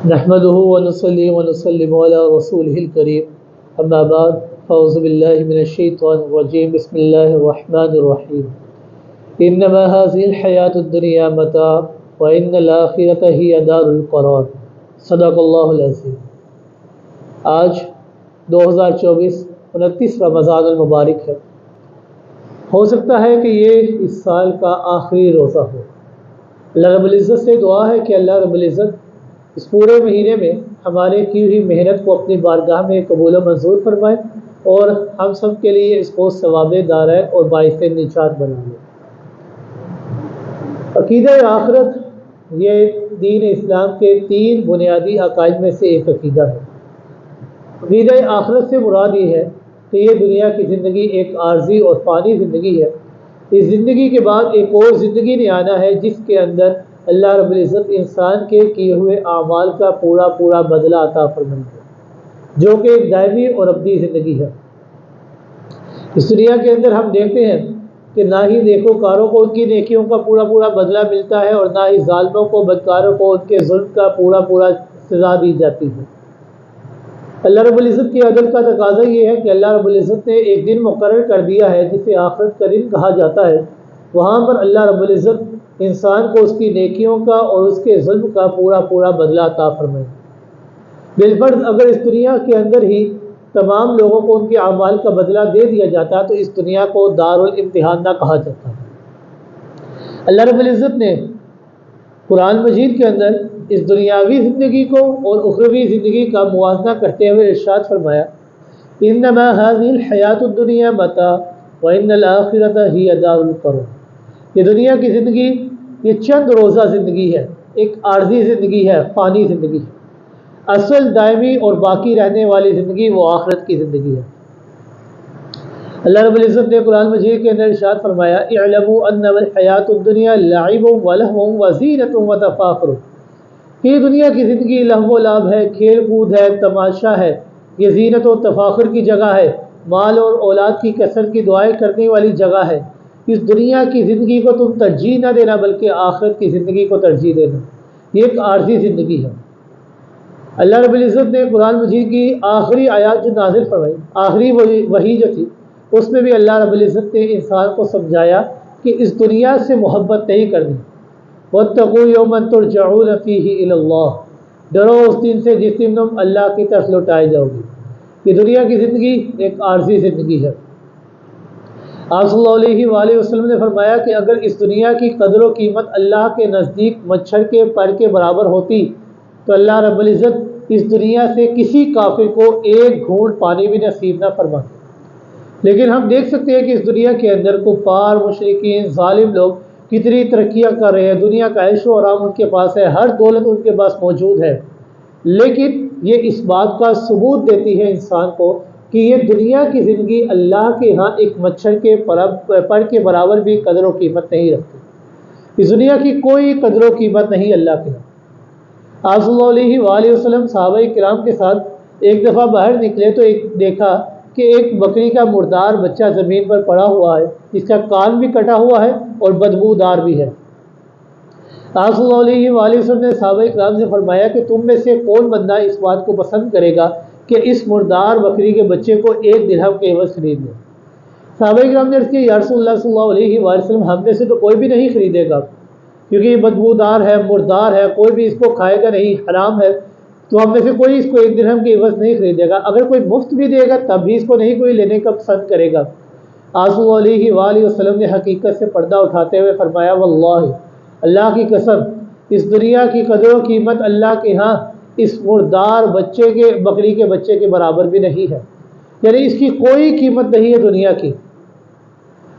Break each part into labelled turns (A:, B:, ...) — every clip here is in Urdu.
A: نحمده ونصلي ونسلم على رسوله الكريم اما بعد فاعوذ بالله من الشيطان الرجيم بسم الله الرحمن الرحيم انما هذه الحياة الدنيا متاع وان الآخرة هي دار القرار صدق اللہ العظیم۔ آج 2024 29 رمضان المبارک ہے۔ ہو سکتا ہے کہ یہ اس سال کا آخری روزہ ہو۔ اللہ رب العزت سے دعا ہے کہ اللہ رب العزت اس پورے مہینے میں ہمارے کی ہوئی محنت کو اپنی بارگاہ میں قبول و منظور فرمائے اور ہم سب کے لیے اس کو ثواب دارائے اور باعث نجات بنا لے۔ عقیدہ آخرت یہ دین اسلام کے 3 بنیادی عقائد میں سے ایک عقیدہ ہے۔ عقیدہ آخرت سے مراد یہ ہے کہ یہ دنیا کی زندگی ایک عارضی اور فانی زندگی ہے۔ اس زندگی کے بعد ایک اور زندگی نے آنا ہے جس کے اندر اللہ رب العزت انسان کے کیے ہوئے اعمال کا پورا بدلہ عطا فرمائے گا، جو کہ ایک دائمی اور ابدی زندگی ہے۔ اس دنیا کے اندر ہم دیکھتے ہیں کہ نہ ہی نیکوکاروں کو ان کی نیکیوں کا پورا بدلہ ملتا ہے اور نہ ہی ظالموں کو بدکاروں کو ان کے ظلم کا پورا سزا دی جاتی ہے۔ اللہ رب العزت کے عدل کا تقاضا یہ ہے کہ اللہ رب العزت نے ایک دن مقرر کر دیا ہے جسے آخرت کا دن کہا جاتا ہے۔ وہاں پر اللہ رب العزت انسان کو اس کی نیکیوں کا اور اس کے ظلم کا پورا بدلہ عطا فرمائے۔ بالفرض اگر اس دنیا کے اندر ہی تمام لوگوں کو ان کے اعمال کا بدلہ دے دیا جاتا تو اس دنیا کو دارالامتحان نہ کہا جاتا۔ اللہ رب العزت نے قرآن مجید کے اندر اس دنیاوی زندگی کو اور اخروی زندگی کا موازنہ کرتے ہوئے ارشاد فرمایا، انما هذه الحیاۃ الدنیا متاع وان الآخرۃ ہی دار القرار۔ یہ دنیا کی زندگی یہ چند روزہ زندگی ہے، ایک عارضی زندگی ہے، فانی زندگی ہے۔ اصل دائمی اور باقی رہنے والی زندگی وہ آخرت کی زندگی ہے۔ اللہ رب العزت نے قرآن مجید کے اندر ارشاد فرمایا، اعلموا انما الحیاۃ الدنیا لعب ولہو وزینۃ وتفاخر۔ یہ دنیا کی زندگی لہو و لعب ہے، کھیل کود ہے، تماشا ہے، یہ زینت و تفاخر کی جگہ ہے، مال اور اولاد کی کثرت کی دعائیں کرنے والی جگہ ہے۔ اس دنیا کی زندگی کو تم ترجیح نہ دینا بلکہ آخرت کی زندگی کو ترجیح دینا۔ یہ ایک عارضی زندگی ہے۔ اللہ رب العزت نے قرآن مجید کی آخری آیات جو نازل فرمائی، آخری وحی جو تھی، اس میں بھی اللہ رب العزت نے انسان کو سمجھایا کہ اس دنیا سے محبت نہیں کرنی۔ واتقوا یوما ترجعون فیہ الی اللہ۔ ڈرو اس دن سے جس دن تم اللہ کی طرف لوٹائے جاؤ گے۔ یہ دنیا کی زندگی ایک عارضی زندگی ہے۔ آپ صلی اللہ علیہ وآلہ وسلم نے فرمایا کہ اگر اس دنیا کی قدر و قیمت اللہ کے نزدیک مچھر کے پر کے برابر ہوتی تو اللہ رب العزت اس دنیا سے کسی کافر کو ایک گھونٹ پانی بھی نصیب نہ فرماتے۔ لیکن ہم دیکھ سکتے ہیں کہ اس دنیا کے اندر کفار، مشرکین، ظالم لوگ کتنی ترقیاں کر رہے ہیں، دنیا کا عیش و آرام ان کے پاس ہے، ہر دولت ان کے پاس موجود ہے، لیکن یہ اس بات کا ثبوت دیتی ہے انسان کو کہ یہ دنیا کی زندگی اللہ کے ہاں ایک مچھر کے پر کے برابر بھی قدر و قیمت نہیں رکھتی۔ اس دنیا کی کوئی قدر و قیمت نہیں اللہ کے ہاں۔ آپ صلی اللہ علیہ وآلہ وسلم صحابہ کرام کے ساتھ ایک دفعہ باہر نکلے تو دیکھا کہ ایک بکری کا مردار بچہ زمین پر پڑا ہوا ہے، جس کا کان بھی کٹا ہوا ہے اور بدبودار بھی ہے۔ آپ صلی اللہ علیہ وآلہ وسلم نے صحابہ کرام سے فرمایا کہ تم میں سے کون بندہ اس بات کو پسند کرے گا کہ اس مردار بکری کے بچے کو 1 درہم کے عوض خرید لے؟ صحابہ کرام نے عرض کیا، یا رسول اللہ صلی اللہ علیہ وآلہ وسلم ہم میں سے تو کوئی بھی نہیں خریدے گا، کیونکہ یہ بدبودار ہے، مردار ہے، کوئی بھی اس کو کھائے گا نہیں، حرام ہے، تو ہم میں سے کوئی اس کو 1 درہم کے عوض نہیں خریدے گا۔ اگر کوئی مفت بھی دے گا تب بھی اس کو نہیں کوئی لینے کا پسند کرے گا۔ آپ صلی اللہ علیہ وآلہ وسلم نے حقیقت سے پردہ اٹھاتے ہوئے فرمایا، واللہ، اللہ کی قسم، اس دنیا کی قدر و قیمت اللہ کے ہاں اس مردار بکری کے بچے کے برابر بھی نہیں ہے، یعنی اس کی کوئی قیمت نہیں ہے دنیا کی۔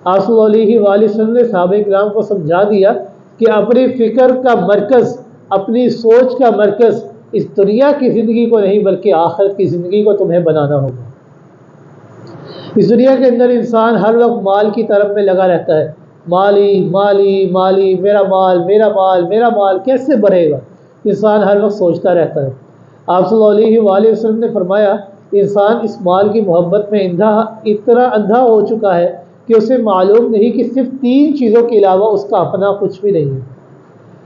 A: آپ صلی اللہ علیہ وآلہ وسلم نے صحابہ کرام کو سمجھا دیا کہ اپنی فکر کا مرکز، اپنی سوچ کا مرکز اس دنیا کی زندگی کو نہیں بلکہ آخرت کی زندگی کو تمہیں بنانا ہوگا۔ اس دنیا کے اندر انسان ہر وقت مال کی طرف میں لگا رہتا ہے، مالی مالی مالی، میرا مال میرا مال میرا مال، کیسے بڑھے گا؟ انسان ہر وقت سوچتا رہتا ہے۔ آپ صلی اللہ علیہ وآلہ وسلم نے فرمایا، انسان اس مال کی محبت میں اتنا اندھا ہو چکا ہے کہ اسے معلوم نہیں کہ صرف 3 چیزوں کے علاوہ اس کا اپنا کچھ بھی نہیں ہے۔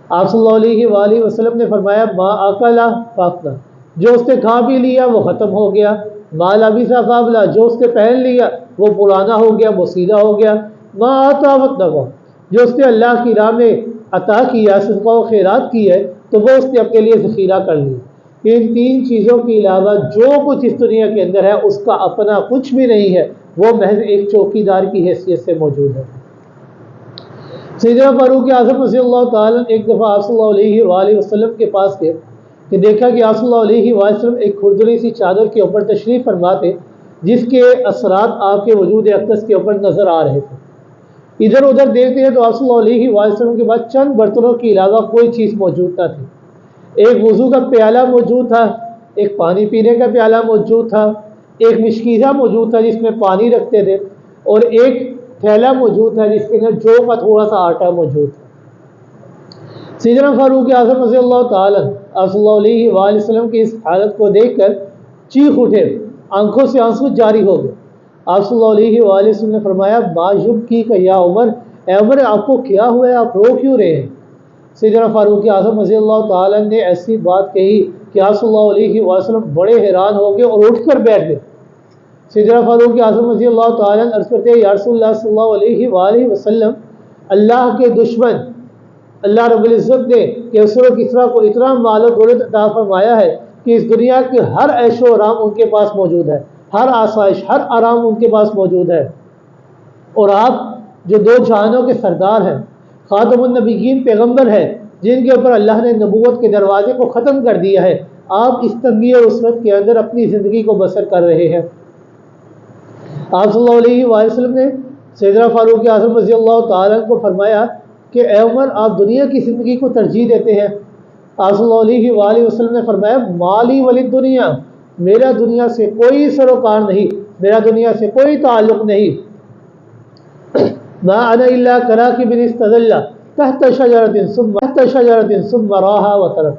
A: آپ صلی اللہ علیہ وآلہ وسلم نے فرمایا ما اکلا فاکلا، جو اس نے کھا بھی لیا وہ ختم ہو گیا، ما لبث فابلا، جو اس نے پہن لیا وہ پرانا ہو گیا، بوسیدہ ہو گیا، ما آتا واتقوا، جو اس نے اللہ کی راہ میں عطا کیا، صدقہ و خیرات کی ہے تو وہ اس نے اپنے لیے ذخیرہ کر لی۔ ان تین چیزوں کے علاوہ جو کچھ اس دنیا کے اندر ہے اس کا اپنا کچھ بھی نہیں ہے، وہ محض ایک چوکی دار کی حیثیت سے موجود ہے۔ سیدنا فاروق اعظم رضی اللہ تعالیٰ ایک دفعہ آپ صلی اللہ علیہ وآلہ وسلم کے پاس گئے کہ دیکھا کہ آپ صلی اللہ علیہ وآلہ وسلم ایک کھردری سی چادر کے اوپر تشریف فرما تھے جس کے اثرات آپ کے وجود اقدس کے اوپر نظر آ رہے تھے۔ ادھر ادھر دیکھتے ہیں تو آپ صلی اللہ علیہ وآلہ وسلم کے بعد چند برتنوں کے علاوہ کوئی چیز موجود نہ تھی۔ ایک وضو کا پیالہ موجود تھا، ایک پانی پینے کا پیالہ موجود تھا، ایک مشکیزہ موجود تھا جس میں پانی رکھتے تھے، اور ایک تھیلا موجود تھا جس کے اندر جو کا تھوڑا سا آٹا موجود تھا۔ سیدنا فاروق اعظم رضی اللہ تعالیٰ آپ صلی اللہ علیہ وآلہ وسلم کی اس حالت کو دیکھ کر چیخ اٹھے، آنکھوں سے آنسو جاری ہو گئے۔ آپ صلی اللہ علیہ وآلہ وسلم نے فرمایا ما یبکیک یا عمر، اے عمر آپ کو کیا ہوا ہے، آپ رو کیوں رہے ہیں؟ سیدنا فاروق اعظم رضی اللہ تعالیٰ نے ایسی بات کہی کہ آپ صلی اللہ علیہ وآلہ وسلم بڑے حیران ہو گئے اور اٹھ کر بیٹھ گئے۔ سیدنا فاروق اعظم رضی اللہ تعالیٰ عرض کرتے ہیں یا رسول اللہ صلی اللہ علیہ وآلہ وسلم، اللہ کے دشمن اللہ رب العزت نے کیسر و کسریٰ کو اتنا مال و دولت عطا فرمایا ہے کہ اس دنیا کے ہر عیش و آرام ان کے پاس موجود ہے، ہر آسائش ہر آرام ان کے پاس موجود ہے، اور آپ جو دو جہانوں کے سردار ہیں، خاتم النبیین پیغمبر ہیں جن کے اوپر اللہ نے نبوت کے دروازے کو ختم کر دیا ہے، آپ اس تنگی اور عسرت کے اندر اپنی زندگی کو بسر کر رہے ہیں۔ آپ صلی اللہ علیہ وآلہ وسلم نے سیدنا فاروق اعظم رضی اللہ تعالیٰ کو فرمایا کہ اے عمر آپ دنیا کی زندگی کو ترجیح دیتے ہیں؟ آپ صلی اللہ علیہ وآلہ وسلم نے فرمایا مالی ولی دنیا، میرا دنیا سے کوئی سروکار نہیں، میرا دنیا سے کوئی تعلق نہیں۔ ما انا الا کراکب استظل تحت شجرۃ ثم راحا وترک،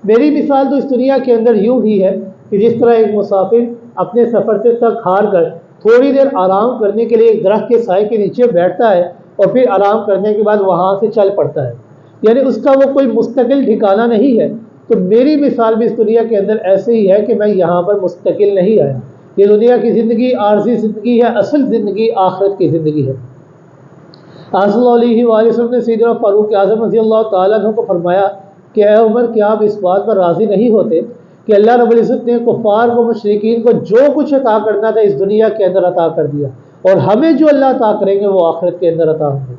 A: میری مثال تو اس دنیا کے اندر یوں ہی ہے کہ جس طرح ایک مسافر اپنے سفر سے تھک ہار کر تھوڑی دیر آرام کرنے کے لیے ایک درخت کے سائے کے نیچے بیٹھتا ہے اور پھر آرام کرنے کے بعد وہاں سے چل پڑتا ہے، یعنی اس کا وہ کوئی مستقل ٹھکانہ نہیں ہے، تو میری مثال بھی اس دنیا کے اندر ایسے ہی ہے کہ میں یہاں پر مستقل نہیں آیا۔ یہ دنیا کی زندگی عارضی زندگی ہے، اصل زندگی آخرت کی زندگی ہے۔ آپ صلی اللہ علیہ وآلہ وسلم نے سیدنا فاروق اعظم رضی اللہ تعالیٰ عنہ کو فرمایا کہ اے عمر کیا آپ اس بات پر راضی نہیں ہوتے کہ اللہ رب العزت نے کفار کو مشرکین کو جو کچھ عطا کرنا تھا اس دنیا کے اندر عطا کر دیا، اور ہمیں جو اللہ عطا کریں گے وہ آخرت کے اندر عطا ہوں گے؟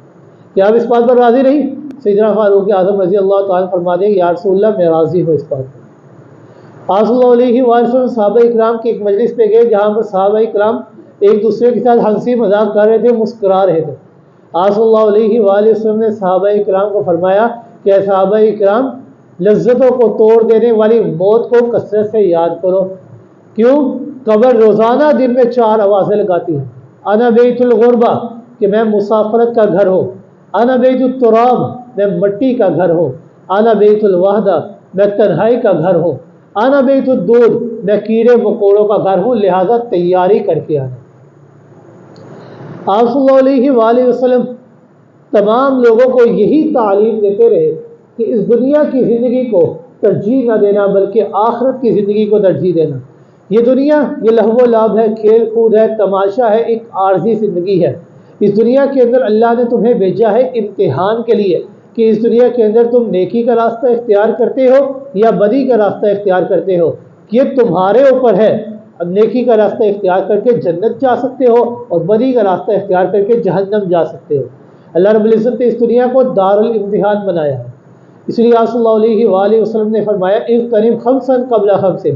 A: کیا آپ اس بات پر راضی نہیں؟ سیدنا فاروق اعظم رضی اللہ تعالیٰ فرما دیں یا رسول اللہ میں راضی ہوں اس بات پر۔ آپ صلی اللہ علیہ وآلہ وسلم صحابہ اکرام کی ایک مجلس پہ گئے جہاں پر صحابہ اکرام ایک دوسرے کے ساتھ ہنسی مذاق کر رہے تھے، مسکرا رہے تھے۔ آپ صلی اللہ علیہ وآلہ وسلم نے صحابہ اکرام کو فرمایا کہ اے صحابہ اکرام لذتوں کو توڑ دینے والی موت کو کثرت سے یاد کرو، کیوں؟ قبر روزانہ دن میں 4 آوازیں لگاتی ہے، انا بیت الغربہ کہ میں مسافرت کا گھر ہوں، انا بیت التراب میں مٹی کا گھر ہوں، انا بیت الوحدہ میں تنہائی کا گھر ہوں، انا بیت الدود میں کیڑے مکوڑوں کا گھر ہوں، لہذا تیاری کر کے آنا۔ آپ صلی اللہ علیہ وآلہ وسلم تمام لوگوں کو یہی تعلیم دیتے رہے کہ اس دنیا کی زندگی کو ترجیح نہ دینا بلکہ آخرت کی زندگی کو ترجیح دینا۔ یہ دنیا یہ لہو و لعب ہے، کھیل کود ہے، تماشا ہے، ایک عارضی زندگی ہے۔ اس دنیا کے اندر اللہ نے تمہیں بھیجا ہے امتحان کے لیے کہ اس دنیا کے اندر تم نیکی کا راستہ اختیار کرتے ہو یا بدی کا راستہ اختیار کرتے ہو، یہ تمہارے اوپر ہے۔ اب نیکی کا راستہ اختیار کر کے جنت جا سکتے ہو اور بدی کا راستہ اختیار کر کے جہنم جا سکتے ہو۔ اللہ رب العزت نے اس دنیا کو دار الامتحان بنایا ہے، اس لیے آپ صلی اللہ علیہ وآلہ وسلم نے فرمایا اغتنم خمسا قبل خمس،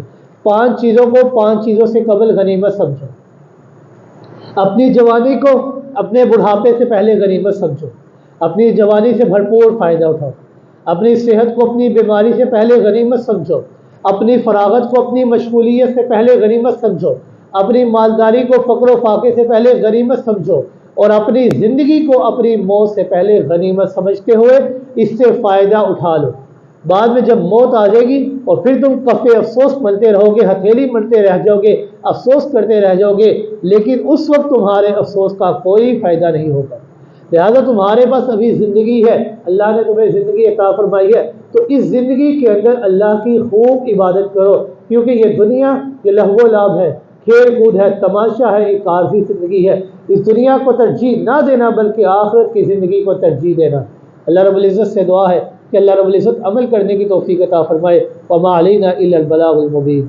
A: 5 چیزوں کو 5 چیزوں سے قبل غنیمت سمجھو۔ اپنی جوانی کو اپنے بڑھاپے سے پہلے غنیمت سمجھو، اپنی جوانی سے بھرپور فائدہ اٹھاؤ، اپنی صحت کو اپنی بیماری سے پہلے غنیمت سمجھو، اپنی فراغت کو اپنی مشغولیت سے پہلے غنیمت سمجھو، اپنی مالداری کو فقر و فاقے سے پہلے غنیمت سمجھو، اور اپنی زندگی کو اپنی موت سے پہلے غنیمت سمجھتے ہوئے اس سے فائدہ اٹھا لو۔ بعد میں جب موت آ جائے گی اور پھر تم کفے افسوس ملتے رہو گے، ہتھیلی ملتے رہ جاؤ گے، افسوس کرتے رہ جاؤ گے، لیکن اس وقت تمہارے افسوس کا کوئی فائدہ نہیں ہوگا۔ لہٰذا تمہارے پاس ابھی زندگی ہے، اللہ نے تمہیں زندگی عطا فرمائی ہے، تو اس زندگی کے اندر اللہ کی خوب عبادت کرو، کیونکہ یہ دنیا یہ لہو و لعب ہے، کھیل کود ہے، تماشا ہے، ایک عارضی زندگی ہے۔ اس دنیا کو ترجیح نہ دینا بلکہ آخرت کی زندگی کو ترجیح دینا۔ اللہ رب العزت سے دعا ہے کہ اللہ رب العزت عمل کرنے کی توفیق عطا فرمائے۔ وما علینا الا البلاغ المبین۔